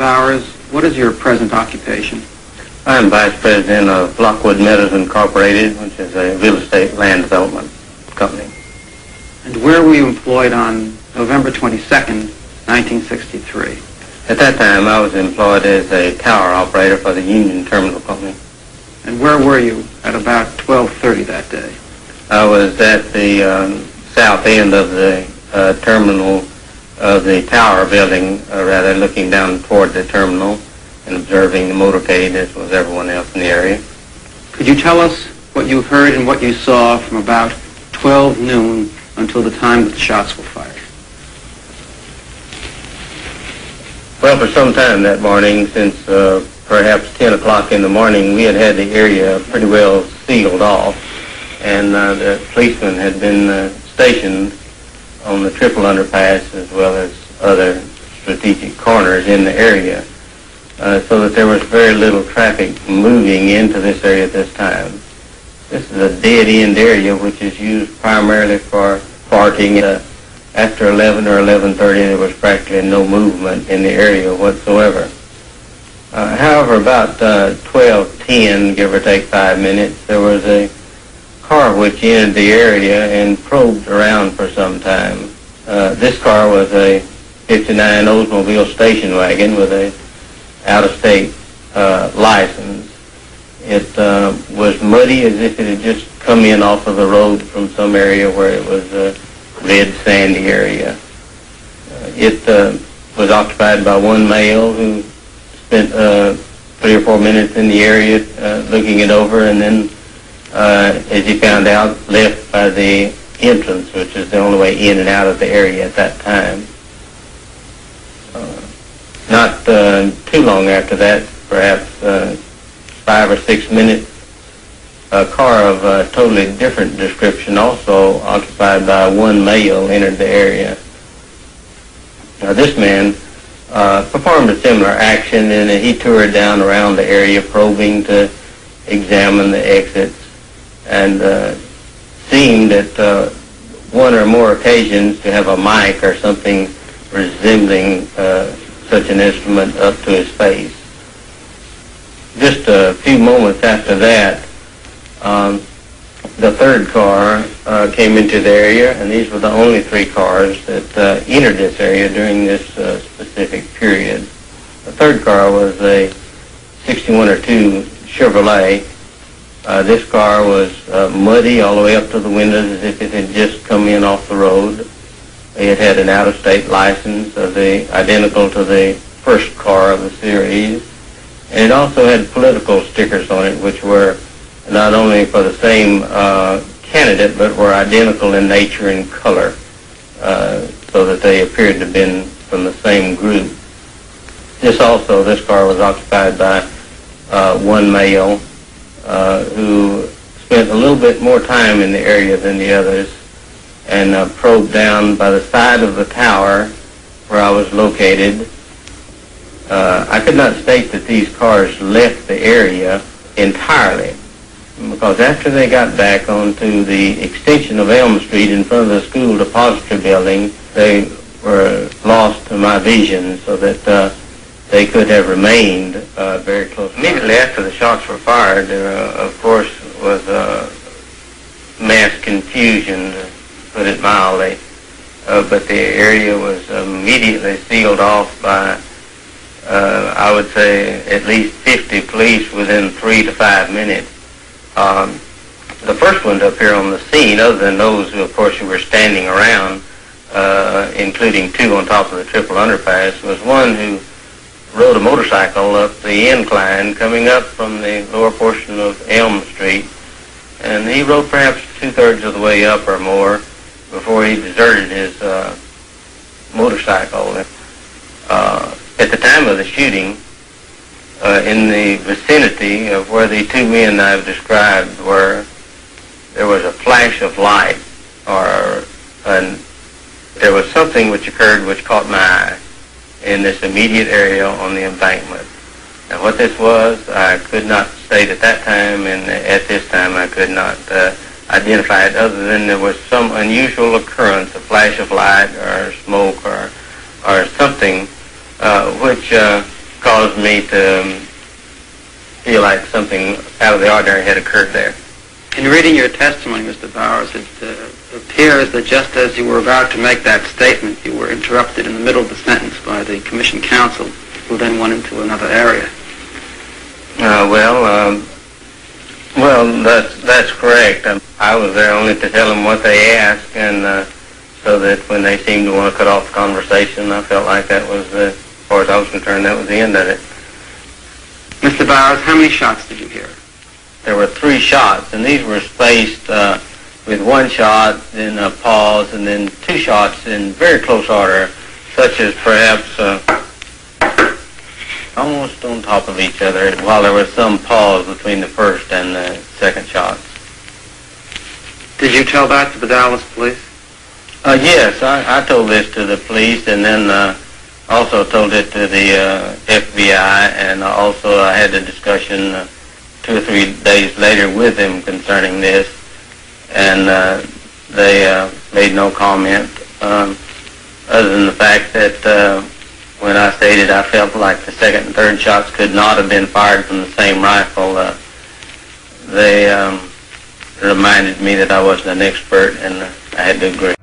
Bowers, what is your present occupation? I'm Vice President of Lockwood Meadows Incorporated, which is a real estate land development company. And where were you employed on November 22nd, 1963? At that time, I was employed as a tower operator for the Union Terminal Company. And where were you at about 12:30 that day? I was at the south end of the terminal of the tower building, rather looking down toward the terminal and observing the motorcade as was everyone else in the area. Could you tell us what you heard and what you saw from about 12 noon until the time that the shots were fired? Well, for some time that morning, since perhaps 10 o'clock in the morning, we had the area pretty well sealed off, and the policemen had been stationed on the triple underpass as well as other strategic corners in the area, so that there was very little traffic moving into this area at this time. This is a dead-end area which is used primarily for parking. After 11 or 11:30, there was practically no movement in the area whatsoever. However, about 12:10, give or take 5 minutes, there was a car which entered the area and probed around for some time. This car was a 59 Oldsmobile station wagon with a out-of-state license. It was muddy, as if it had just come in off of the road from some area where it was a red sandy area. It was occupied by one male who spent 3 or 4 minutes in the area looking it over, and then, as he found out, left by the entrance, which is the only way in and out of the area at that time. Not too long after that, perhaps 5 or 6 minutes, a car of a totally different description, also occupied by one male, entered the area. Now, this man performed a similar action, and he toured down around the area, probing to examine the exits, and seemed at one or more occasions to have a mic or something resembling such an instrument up to his face. Just a few moments after that, the third car came into the area, and these were the only 3 cars that entered this area during this specific period. The third car was a 61 or 2 Chevrolet. This car was muddy all the way up to the windows, as if it had just come in off the road. It had an out-of-state license identical to the first car of the series, and it also had political stickers on it, which were not only for the same candidate, but were identical in nature and color, so that they appeared to have been from the same group. This car was occupied by one male who spent a little bit more time in the area than the others, and probed down by the side of the tower where I was located. I could not state that these cars left the area entirely, because after they got back onto the extension of Elm Street in front of the school depository building, they were lost to my vision, so that they could have remained very close. Immediately after the shots were fired, there, of course, was mass confusion, to put it mildly, but the area was immediately sealed off by, I would say, at least 50 police within 3 to 5 minutes. The first one to appear on the scene, other than those who, of course, who were standing around, including 2 on top of the triple underpass, was one who rode a motorcycle up the incline coming up from the lower portion of Elm Street, and he rode perhaps 2/3 of the way up or more before he deserted his motorcycle. At the time of the shooting, in the vicinity of where the 2 men I've described were, there was a flash of light, there was something which occurred which caught my eye in this immediate area on the embankment. Now, what this was, I could not state at that time, and at this time I could not identify it, other than there was some unusual occurrence, a flash of light or smoke or something which caused me to feel like something out of the ordinary had occurred there. In reading your testimony, Mr. Bowers, it appears that just as you were about to make that statement, you were interrupted in the middle of the sentence by the commission counsel, who then went into another area. Well, that's correct. I was there only to tell them what they asked, and so that when they seemed to want to cut off the conversation, I felt like that was, as far as I was concerned, that was the end of it. Mr. Bowers, how many shots did you hear? There were 3 shots, and these were spaced with 1 shot, then a pause, and then 2 shots in very close order, such as perhaps almost on top of each other, while there was some pause between the first and the second shots. Did you tell that to the Dallas police? Yes, I told this to the police, and then also told it to the FBI, and also I had a discussion 2 or 3 days later with them concerning this, and they made no comment other than the fact that when I stated I felt like the second and third shots could not have been fired from the same rifle, they reminded me that I wasn't an expert, and I had to agree.